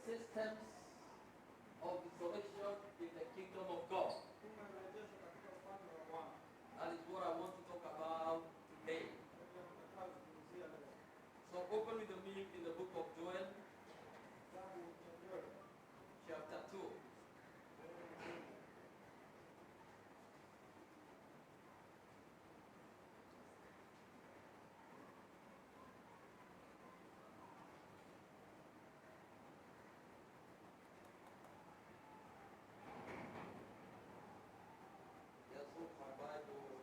systems of resurrection in the kingdom of God. That is what I want to talk about today. So open with me in the book of Joel, chapter 2. Let's hope my Bible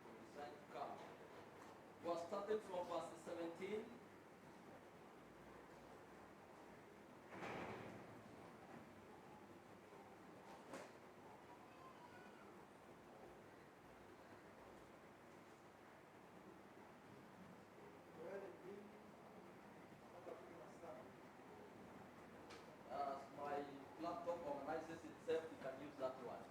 will decide to come. We're starting from verse 17. As my laptop organizes itself, you can use that one.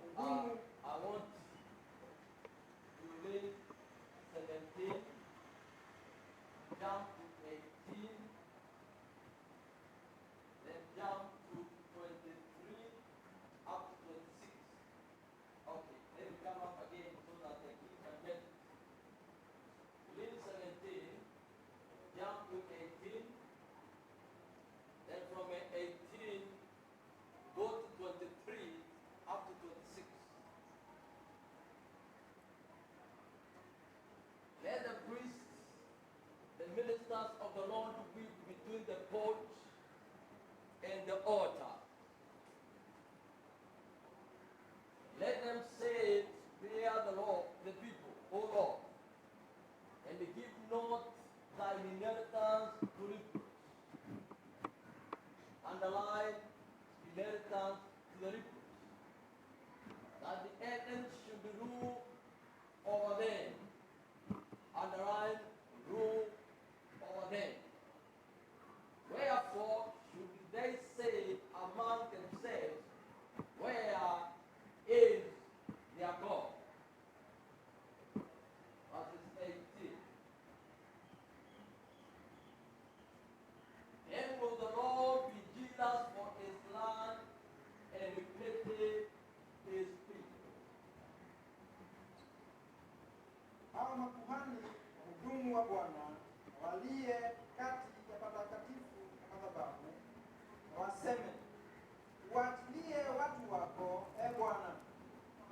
I want to read 17, jump to 18, then jump to 23, up to 26. Okay, let me come up again so that the kid can get it. Read 17, jump to 18, then from 18, go to 23, up to 26. Let the priests, the ministers of the Lord, weep between the porch and the altar. Let them say, fear the Lord, the people, O Lord, and give not thine inheritance to reproach. Underline inheritance to the reproach. That the elders should rule over them. Underline rule over them. Wherefore should they say among themselves, where is their God? Verses 18. Then will the Lord be jealous for his land and pity his people. Hao makuhani wahudumu wa Bwana waliye kati ya patakatifu na madhabahu, na waseme, uachilie watu wako, e Bwana,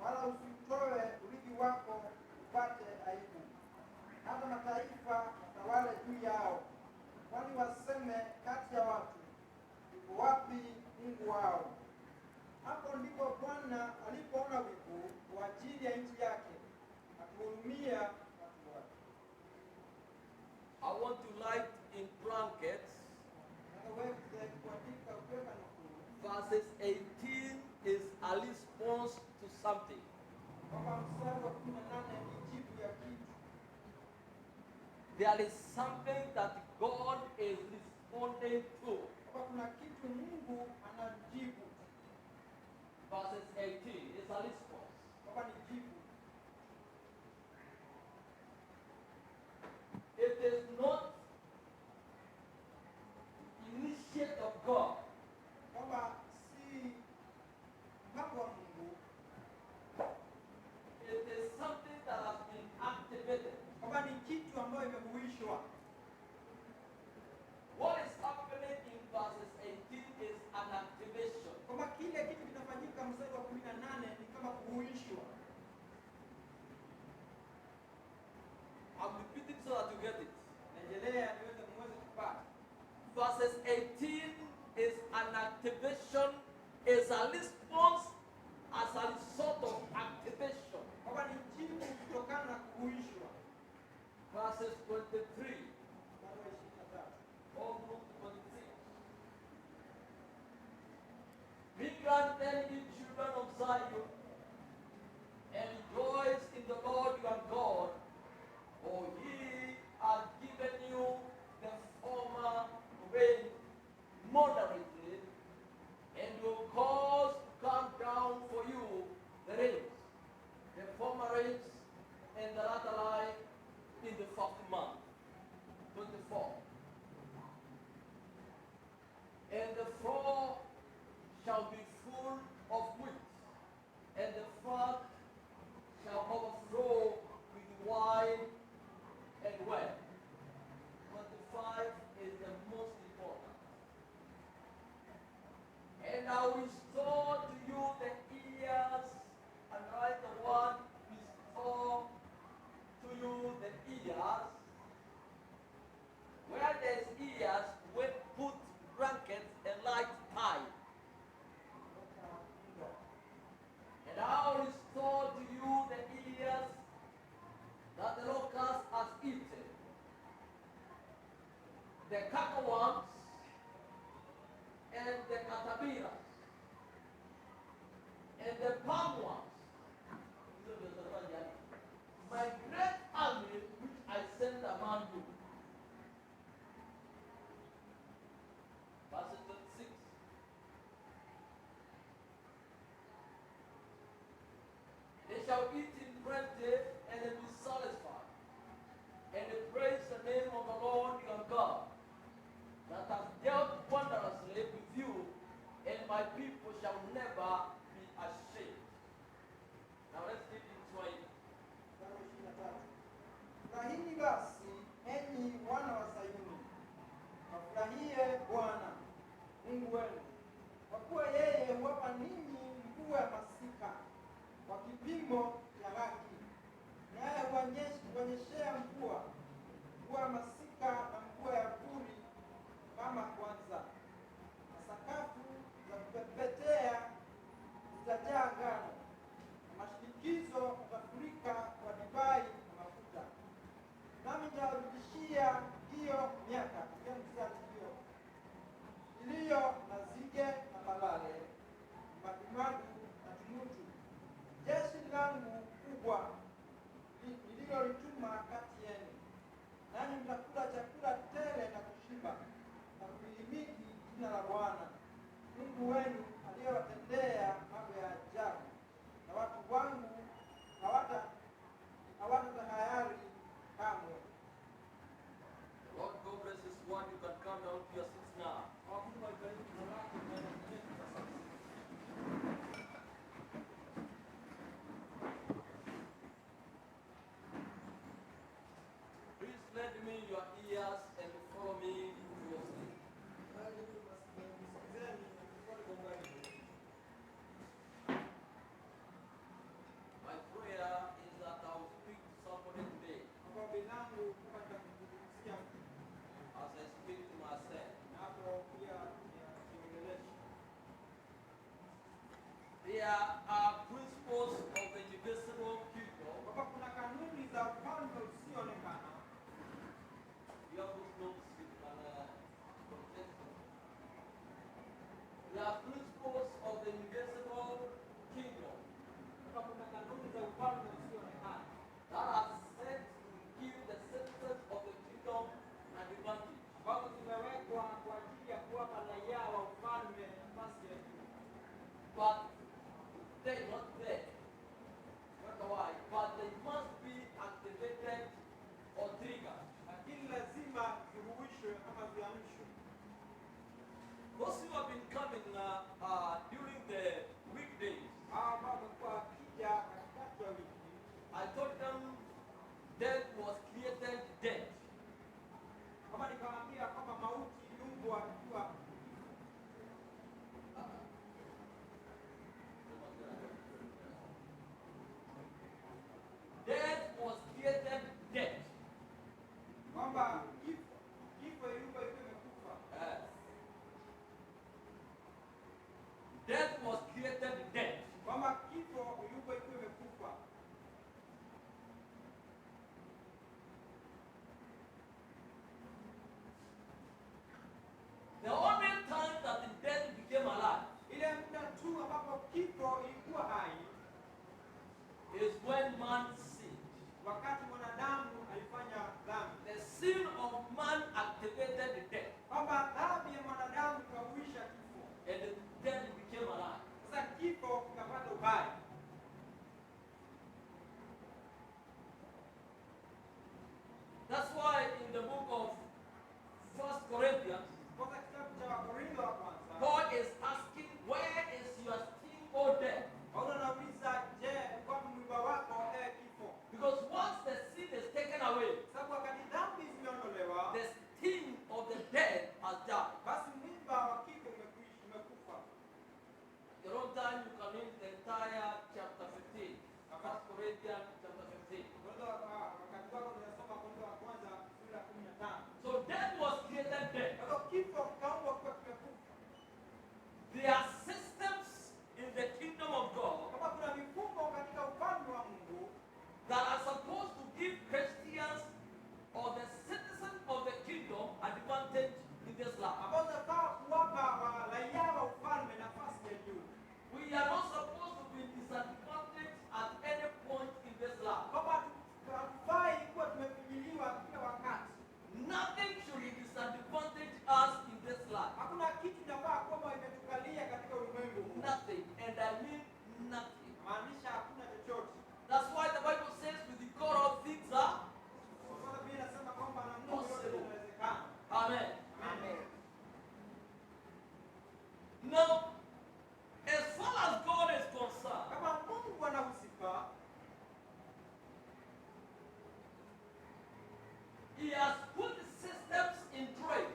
wala usitoe urithi wako upate aibu. Hata mataifa watawale juu yao, kwani waseme kati ya watu, yuko wapi Mungu wao? Hapo ndipo Bwana alipoona wivu kwa ajili ya nchi yake, akuhurumia watu wake. I want to light in blankets. Naweze kuandika ukiweka nukuu Verses 18 is a response to something. kwamba mstari wa 18 ni jibu ya kitu. There is something that God is responding to. Kwamba kuna kitu Mungu anajibu, Verses 18 is a response. kwamba ni jibu. It is not initiate of God. Kwamba si mpango wa Mungu, It is something that has been activated. kwamba ni kitu ambayo imehuishwa. What is happening in verses 18 is an activation. Kwamba kile kitu kinafanyika mstari wa 18 ni kama kuhuishwa. I'm repeating so that you get it. Naendelea niweze muweze kupata. Verses 18 is an activation, is a response as a result of activation. Kwamba ni jibu kutokana na kuhuishwa. Verses 23, Mstari wa 23. almost 26. Be glad then, ye children of Zion, and rejoice in the Lord your God, for he hath given you the former rain moderately, and will cause to come down for you the rains, the former rains, and the latter light in the first month. nililolituma kati yenu, nanyi mtakula chakula tele na kushiba na kulihimidi jina la Bwana Mungu wenu aliyowatendea mambo ya ajabu, na watu wangu hawatatahayari kamwe. Lord God bless this one. You can come down to your seats now. Please lend me your ears and follow me closely. My prayer is that I will speak to somebody today as I speak to myself. There are principles of the invisible kingdom. You have those notes, you can protect them. There are principles of the invisible kingdom that are set to give the citizens of the kingdom an advantage. But they're not there. Not why, but they must be activated or triggered. Those who have been coming during the weekdays, I told them death was created dead. Death was created dead. Death was created dead. The only time that the death became alive is when man sinned. The sin of man activated the death, and the death became alive. That's why in the book of 1 Corinthians, Paul is asking, where is your sting, O death? Because once the sin is taken away, the sting of the dead has died. Your own time you can read the entire chapter 15. 1 Corinthians chapter 15. So death was created dead. There are systems in the kingdom of God that are supposed to give Christians or the citizens of the kingdom advantage in this life. We are not supposed to be disadvantaged at any point in this life. Nothing should disadvantage us in this life. Nothing, and I mean nothing. That's why the Bible says with the God all things are possible. Amen. Now, as far as God is concerned, He has put systems in place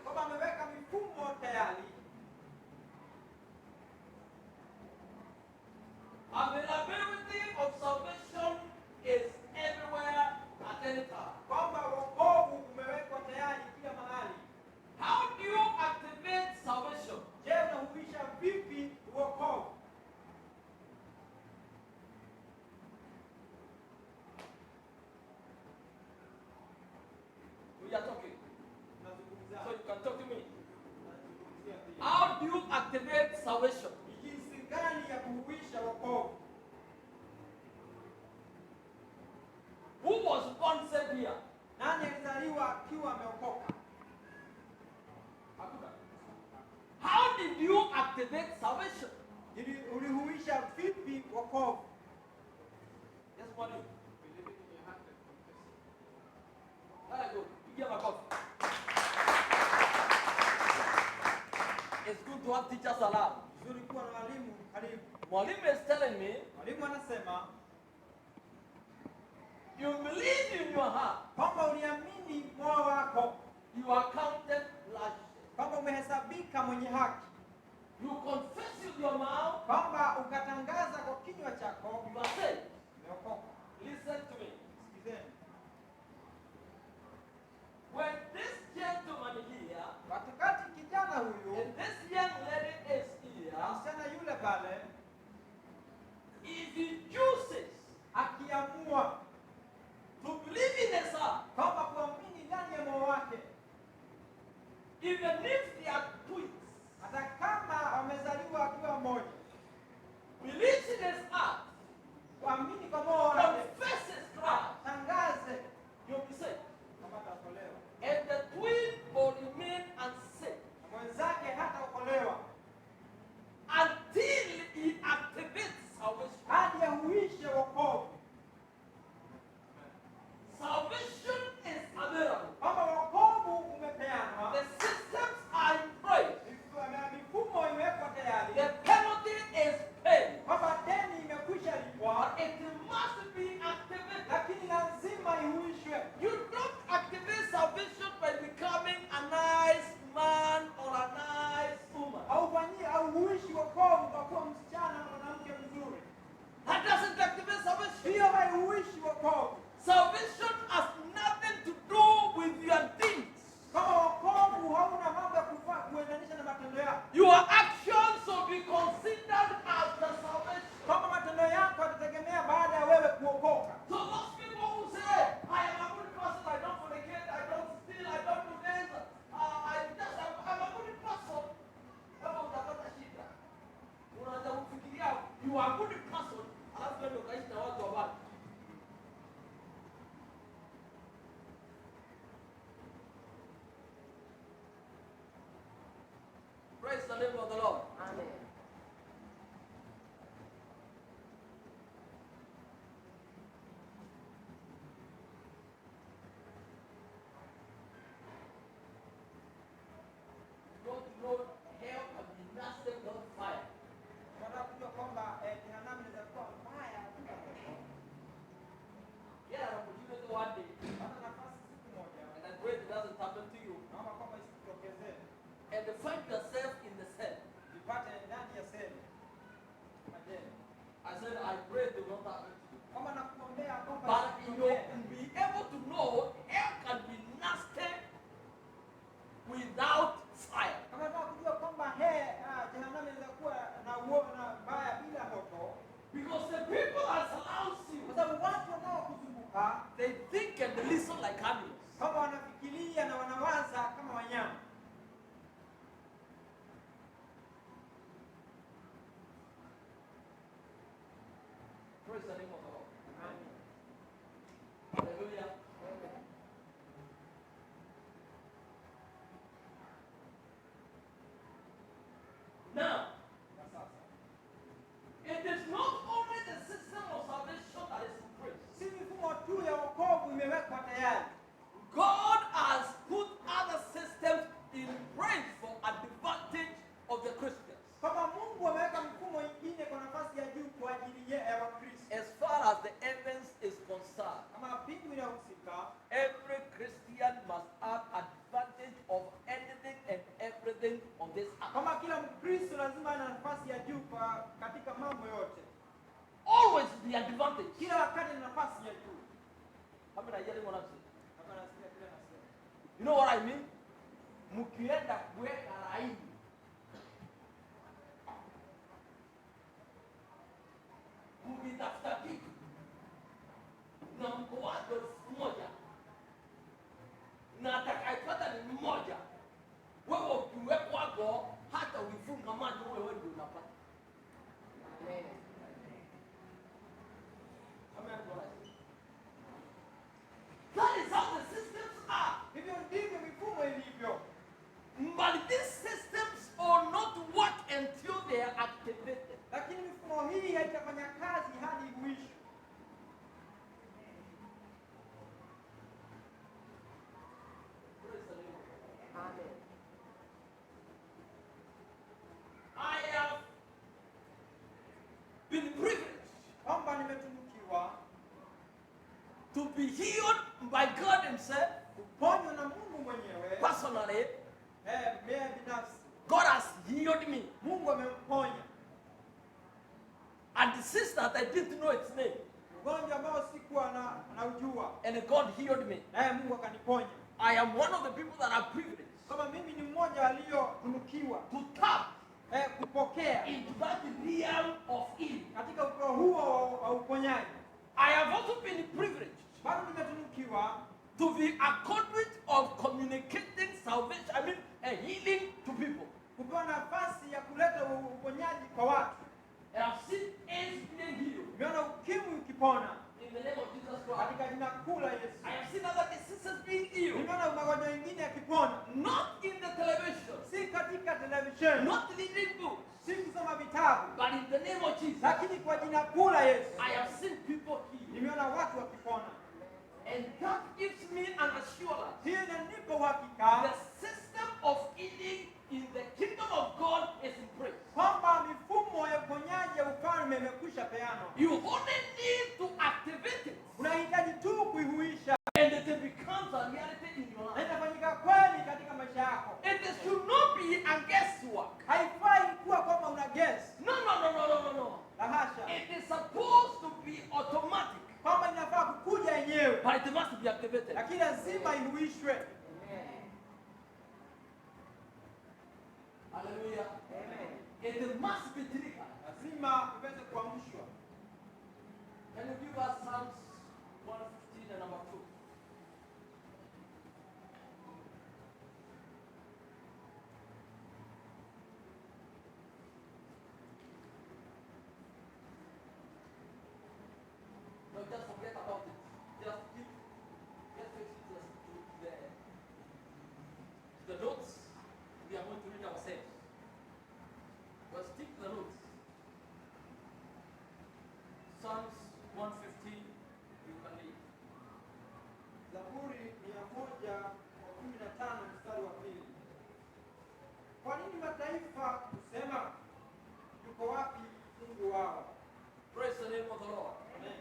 availability of salvation is everywhere at any time. How do you activate salvation? We are talking. So you can talk to me. How do you activate salvation? Who was born wokovu. Yes, mwalimu. Very good. Pigia makofi. It's good to have teachers around. Nzuri kuwa na walimu karibu. Mwalimu is telling me, Mwalimu anasema you believe in your heart, kwamba uliamini moyo wako, you are counted righteous. kwamba umehesabika mwenye haki, You confess with your mouth, kwamba ukatangaza kwa kinywa chako, you are saved. umeokoka. Listen to me. Sikizeni. When this gentleman here Wakati kijana huyu and this young lady is here, na msichana yule pale if he chooses akiamua to believe in his heart, kwamba kuamini ndani ya moyo wake, even if they are twins, hata kama wamezaliwa akiwa mmoja, believes in his heart, kuamini kwa moyo wake, confesses Christ, tangaze you'll be saved. kwamba ataokolewa, And the twin will remain unsaved na mwenzake hataokolewa until he activates salvation. hadi ahuishe wokovu. Salvation is available. Kwamba wokovu umepeanwa, The systems are in place. mifumo imewekwa tayari, The penalty is paid. kwamba deni imekwisha lipwa, But it must be activated. lakini lazima ihuishwe. You don't activate salvation by becoming a nice man or a nice woman. Hauhuishi wokovu kwa kuwa msichana na mwanamke mzuri. That doesn't activate salvation. Hiyo haihuishi wokovu. Salvation has nothing to do with your deeds. Kama wokovu hauna mambo ya kufaa kuendanisha na matendo yako, Your actions will be considered as the salvation. kama matendo yako yatategemea baada ya wewe kuokoka. So those people who say, I am a good person, I don't fornicate, I don't steal, I don't do this, I'm a good person. Kama utapata shida, unaanza kufikiria you are a good person, alafu wewe ukaishi na watu wabaya. Praise the name of the Lord. Amen. Don't know hell can be nasty without fire. Unataka kujua kwamba jehanamu inaweza kuwa mbaya bila moto. Get an opportunity one day, Pata nafasi siku moja, and I pray it doesn't happen to you, naomba kwamba isikutokezee, and to find yourself in the cell. ipate ndani ya seli majeni, I said, I pray it will not happen to you. kwamba nakuombea kwamba But you isikutokee. will be able to know hell can be nasty without fire. Kama nataka kujua kwamba jehanamu inaweza kuwa na mbaya bila moto, Because the people that surround kwa you, sababu watu wanaokuzunguka they think and they listen like animals. kama wanafikiria na wanawaza kama wanyama. Praise the name of the Lord. Hallelujah. Now, Na sasa it is not only the system of salvation that is in place. si mifumo tu ya wokovu imewekwa tayari. God has put other systems in place for advantage of the Christians. Kwamba Mungu ameweka mifumo ingine kwa nafasi ya juu kwa ajili ya Wakristo. As far as the heavens is concerned, Kama mbingu inahusika, every Christian must have advantage of anything and everything on this earth. kama kila Mkristo lazima ana nafasi ya juu katika mambo yote. Always the advantage. Kila wakati ni nafasi ya juu. How many are hearing what I'm saying? Kama nasikia kile nasema. You know what I mean? Mkienda kuweka laini, mkitafuta kitu na mko watu 1,000 na atakayepata ni mmoja, wewe ukiwekwago hata ukifunga macho wewe ndio unapata. Amen. That is how the systems are. Hivyo ndivyo mifumo ilivyo. But these systems will not work until they are activated. Lakini mifumo hii haitafanya kazi to be healed by God Himself, kuponywa na Mungu mwenyewe. personally, Mimi binafsi God has healed me. Mungu amemponya. And the sister that I didn't know its name, Ugonjwa ambao sikuwa na ujua. and God healed me. Mungu akaniponya. I am one of the people that are privileged Kama mimi ni mmoja aliyotunukiwa to tap kupokea into that realm of healing. katika upeo huo wa uponyaji. I have also been privileged Bado nimetunukiwa to be a conduit of communicating salvation, healing to people. kupewa nafasi ya kuleta uponyaji kwa watu. And I've seen AIDS being healed Nimeona ukimwi ukipona in the name of Jesus Christ. katika jina kuu la Yesu. I have seen other diseases being healed, Nimeona magonjwa mengine yakipona, not in the television, si katika televisheni, not reading books, si kusoma vitabu, but in the name of Jesus. lakini kwa jina kuu la Yesu. I have seen people healed. Nimeona watu wakipona. And that gives me an assurance. Hii inanipa uhakika The system of healing in the kingdom of God is in place. kwamba mifumo ya uponyaji ya ufalme imekwisha peanwa. You only need to activate it, Unahitaji tu kuihuisha and it becomes a reality in your na life. inafanyika kweli katika maisha yako. It should not be a guesswork. Haifai kuwa kwamba una guess. No. La hasha. It is supposed to be automatic, Kwamba inafaa kukuja yenyewe, but it must be activated. lakini lazima ihuishwe. Hallelujah. It must be triggered. Lazima iweze kuamshwa. Can you give us Psalms 115 and number 2? No, just forget about it. Just fix it to the notes we are going to read ourselves. Well, stick to the notes. Psalms 115, you can read. Zaburi 115 mstari wa pili. Kwa nini mataifa kusema yuko wapi Mungu wao? Praise the name of the Lord. Amen.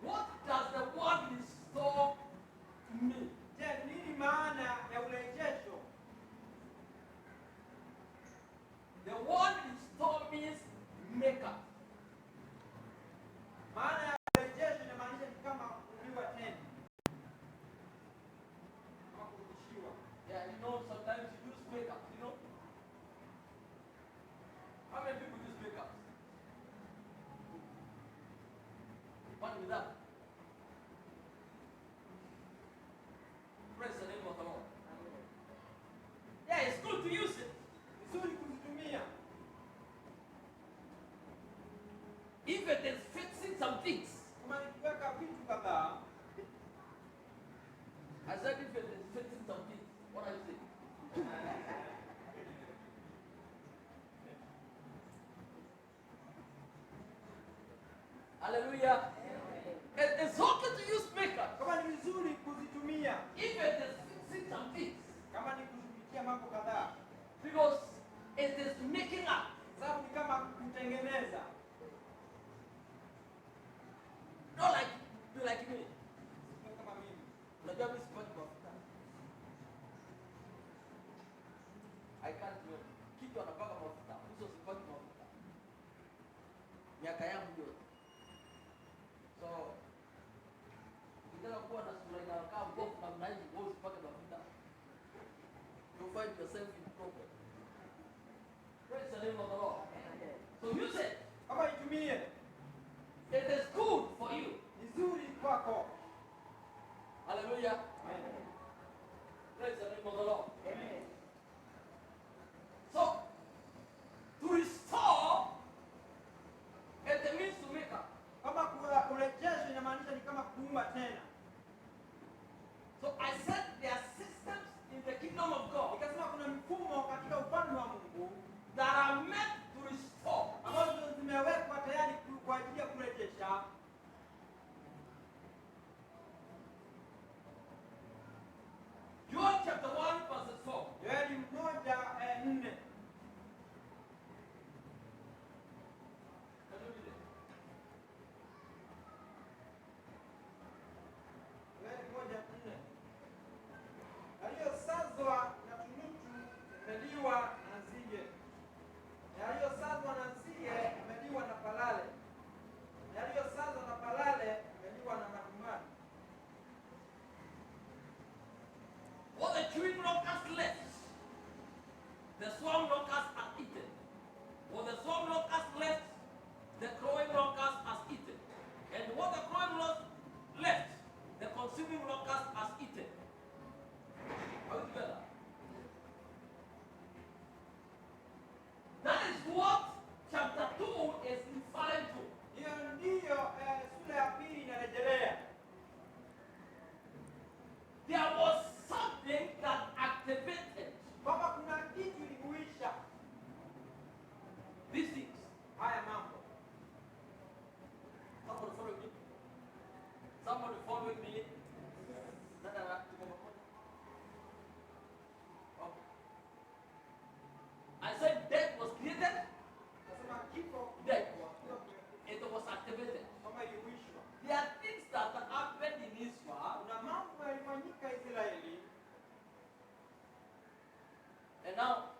What does the word restore mean? Je, nini maana ya urejesho? The word restore means maker. Maana ya urejesho inamaanisha ni kama kuliwa tena. Kama kurudishiwa. Yeah, sometimes you use makeup, How many people use makeup? What with that? Praise the name of the Lord. Yeah, it's good to use it. Vizuri kuzitumia. If it is fixing some things. Kama ni kuweka vitu kadhaa. I said if it is fixing some things. What are you saying? Hallelujah. It's okay to use makeup. Kama ni vizuri kuzitumia. If it is fixing some things. Kama ni kushughulikia mambo kadhaa. Because it is making up. Sababu ni kama kutengeneza. Not like me. Sio kama mimi. Unajua mimi sipati mafuta. I can't do it. Kitu anapaka mafuta. Uso sipati mafuta. Miaka yangu yote. So, ukitaka kuwa na sura inayokaa mbovu namna hii, wewe usipake mafuta. You find yourself in problem. Praise the name of the Lord. So use it. Kama itumie. It is good for you. Vizuri kwako. Hallelujah. Amen. Praise the name of the Lord. Amen. So, to restore, it means to make up. Kama urejesho inamaanisha ni kama kuumba tena. So I said there are systems in the kingdom of God Nikasema kuna mifumo katika ufalme wa Mungu that are meant to restore. ambazo following me? Okay. I said death was created, Nasema kifo Death. kilikuwa, it was activated. kwamba ilihuishwa. There are things that happened in Israel, Kuna mambo yalifanyika Israeli, and now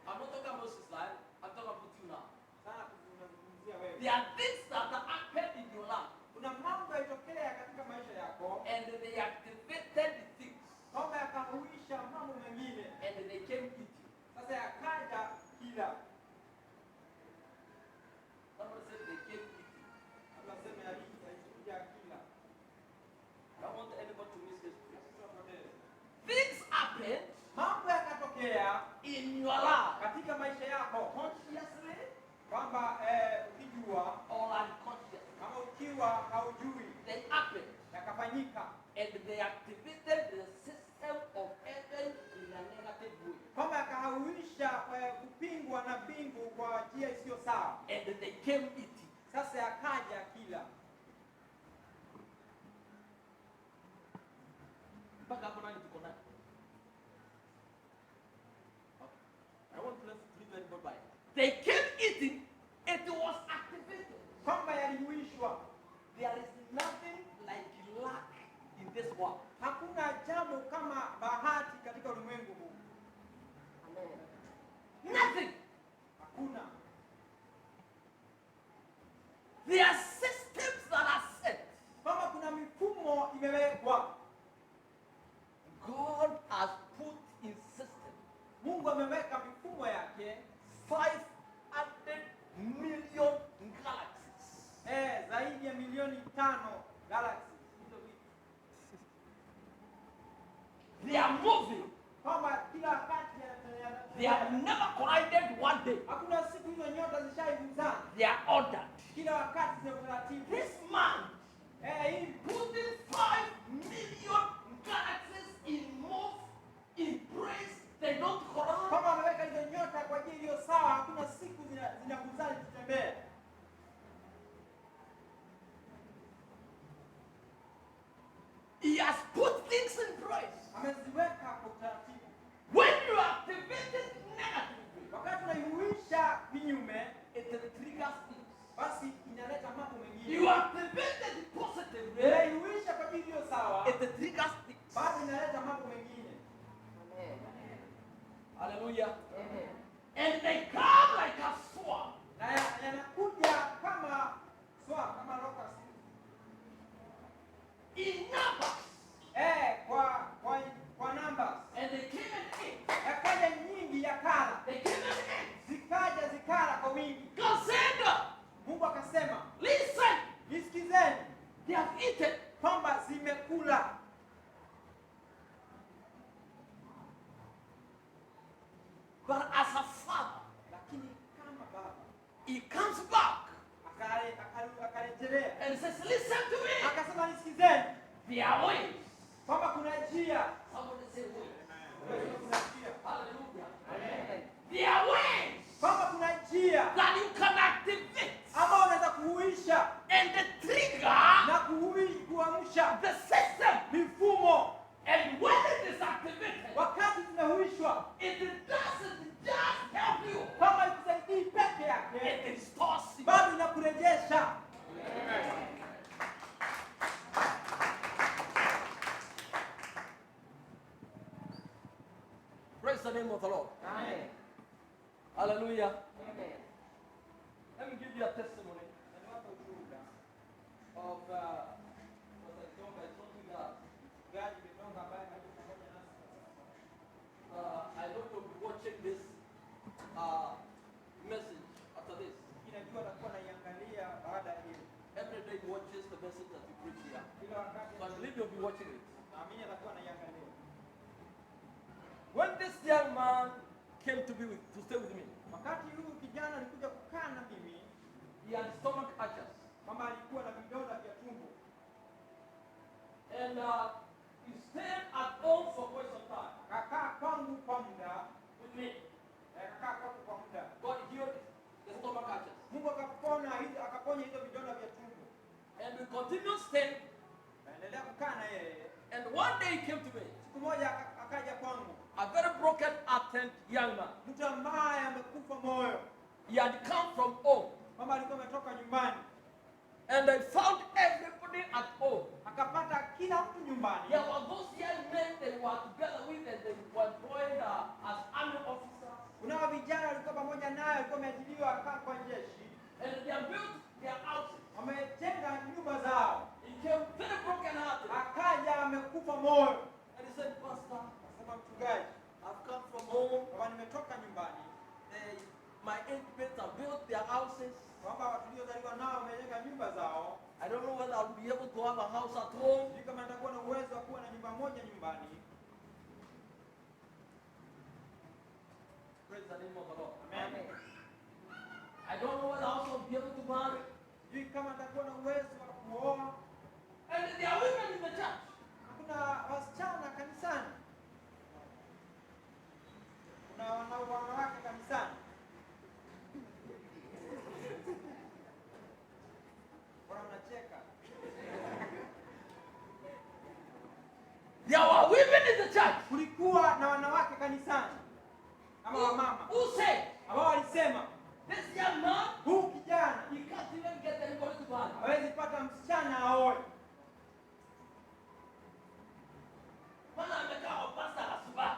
I'm not talking about Israel, I'm talking about you now. sana tunazungumzia wewe. There are things that happened in your life, Kuna mambo yalitokea katika maisha yako, and they activated the things, kwamba yakahuisha mambo mengine, and they came with you. sasa yakaja kila. Somebody said they came with you. Tunasema yalikuja kila. I don't want anybody to miss this place. Things happen Mambo yakatokea in your life, katika maisha yako consciously kwamba ukijua or unconsciously. kama ukiwa haujui They happened, yakafanyika, and they activated the system of heaven in a negative way, kwamba yakahuisha kupingwa na mbingu kwa njia isiyo sawa, and they came with you. sasa yakaja kila. Mpaka hapo nani tuko naye? Okay. I want to read anybody by. They came eating, it was activated. Kwamba yalihuishwa. There is nothing like luck in this world. Hakuna jambo kama bahati katika ulimwengu huu. Amen. Nothing. Hakuna. There are systems that are set. Kwamba kuna mifumo imewekwa. God has put in system Mungu ameweka mifumo yake 500 million galaxies. zaidi ya milioni 5 galaxies. Hizo vitu. They are moving. Kwamba kila wakati They have never collided one day. hakuna siku hizo nyota zishaiguzana. They are ordered. Kila wakati zina utaratibu. This man Hii putting 5 million galaxies in move, in praise, they don't collide. kama ameweka hizo nyota kwa ajili iliyo sawa, hakuna siku zinaguzana zitembea. He has put things in praise. Ameziweka kwa utaratibu. When you activate it negatively, Wakati unaihuisha vinyume, it triggers things. basi inaleta mambo mengine. You activate it positively, Unaihuisha kwa ajili iliyo sawa, it triggers things. basi inaleta mambo mengine. Amen. Hallelujah. Amen. And they come like a swarm. Na yanakuja kama swam, kama locust. In numbers. Kwa numbers. And they came and ate. Yakaja nyingi yakala. They came and ate. Zikaja zikala kwa wingi. God said, Mungu akasema, listen, nisikizeni they have eaten. kwamba zimekula. But as a father, Lakini kama baba he comes back akarejelea, and says, listen to me. akasema nisikizeni There are ways. kwamba kuna njia. Somebody say ways. Kuna njia. Hallelujah. Amen. There are ways Kwamba kuna njia that you can activate ambao unaweza kuhuisha and trigger na kuamsha the system. mifumo. And when it is activated, Wakati zimehuishwa, it doesn't just help you, kama ikusaidii peke it yake, restores you. bado inakurejesha. Praise the name of the Lord. Amen. Hallelujah. Amen. Let me give you a testimony Niwape ushuhuda. of Pastor Kitonga. I told you that Mchungaji Kitonga ambaye hayuko pamoja nasi kwa sasa. I know you'll be watching this message after this. Inajua atakuwa anaiangalia baada ya hili. Every day he watches the message that you preach here. Kila wakati So I believe you'll be watching it. naamini atakuwa anaiangalia. When this young man came to stay with me, Wakati huyu kijana alikuja kukaa na mimi, he had stomach ulcers. mama alikuwa na vidonda vya tumbo. And he stayed at home for quite some time Akakaa kwangu kwa muda, with me. akakaa kwangu kwa muda. God healed the stomach ulcers. Mungu akaponya hizo vidonda vya tumbo. And we continued staying. kukaa na yeye. And one day he came to me, Siku moja akaja kwangu, a very broken-hearted young man. mtu ambaye amekufa moyo, He had come from home, kwamba alikuwa ametoka nyumbani, and I found everybody at home. akapata kila mtu nyumbani. There were those young men they were together with, and they were employed as army officers. Kunao vijana walikuwa pamoja naye, walikuwa wameajiriwa kwa jeshi, And they have built their houses. wamejenga nyumba zao. He came very broken-hearted. Akaja amekufa moyo, And he said, Pastor, akasema, mchungaji, I've come from home. kama nimetoka nyumbani, My intimates have built their houses. kwamba watu waliozaliwa nao wamejenga nyumba zao. I don't know whether I'll be able to have a house at home. Sijui kama nitakuwa na uwezo wa kuwa na nyumba moja nyumbani. Praise the name of the Lord. Amen. I don't know whether I'll also be able to marry. Sijui kama nitakuwa na uwezo wa kuoa. And there are women in the church. Kuna wasichana kanisani, kuna wanawake kanisani. Bwana, mnacheka. There were women in the church Kulikuwa na wanawake kanisani ama wamama who said, ambao walisema, this young man, huu kijana he can't even get anybody to marry. hawezi pata msichana aoe. Maana amekaa kwa pasta asubuhi.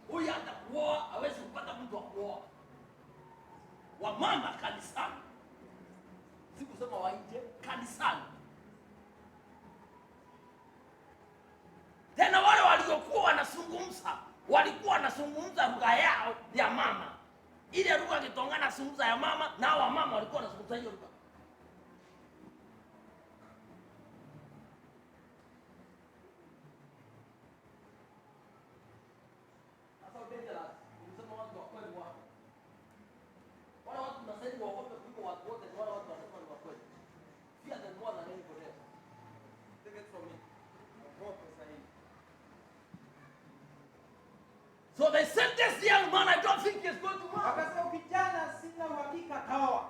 Huyu hata kuoa hawezi kupata mtu wa kuoa. Wamama kanisani. Sikusema wa nje, kanisani. Tena wale waliokuwa walikuwa wanazungumza lugha yao ya mama. Ile lugha kitongana zungumza ya mama, na wa mama walikuwa wanazungumza hiyo lugha. Sasa dangerous. Unasema watu wa kweli wao. Wale watu tunasema waogope kuliko watu wote, wale watu wanasema ni wa kweli. Fear them more than anybody else. Take it from me. Ogope sahihi. So they sent this young man, I don't think he's going to marry. Akasema, kijana sina uhakika ataoa.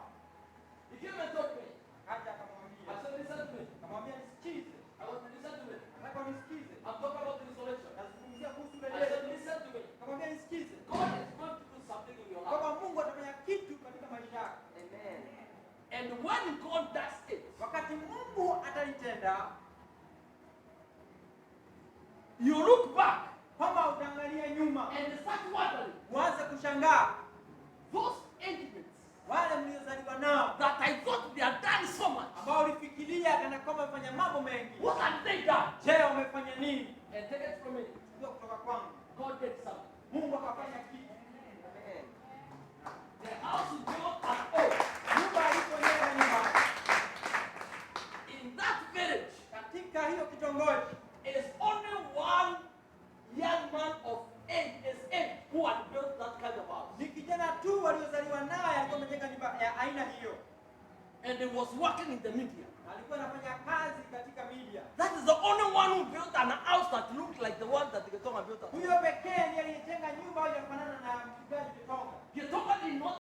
He came and told me. Akaja I akamwambia, said, listen to me. akamwambia nisikize. I want to listen to me. Nataka unisikize. I'm talking about the resurrection. Nazungumzia kuhusu I said, rejesho. listen to me. Akamwambia nisikize. God is going to do something in your life. Kwamba Mungu atafanya kitu katika maisha yako. Amen. And when God does it, Wakati Mungu atalitenda, you look back kwamba utaangalia nyuma, and start wondering, uanze kushangaa those intimates wale mliozaliwa nao that I thought they had done so much, ambao ulifikiria kana kwamba wamefanya mambo mengi. what had they done? Je, wamefanya nini? And take it from me. Sio kutoka kwangu. God did something. Mungu akafanya kitu. Amen. The house is built at home. Nyumba alipojenga nyumba In that village, katika hiyo kitongoji, is only one young man of his age who had built that kind of house. ni kijana tu waliozaliwa naye alikuwa amejenga nyumba ya aina hiyo. And he was working in the media. Alikuwa anafanya kazi katika media. That is the only one who built an house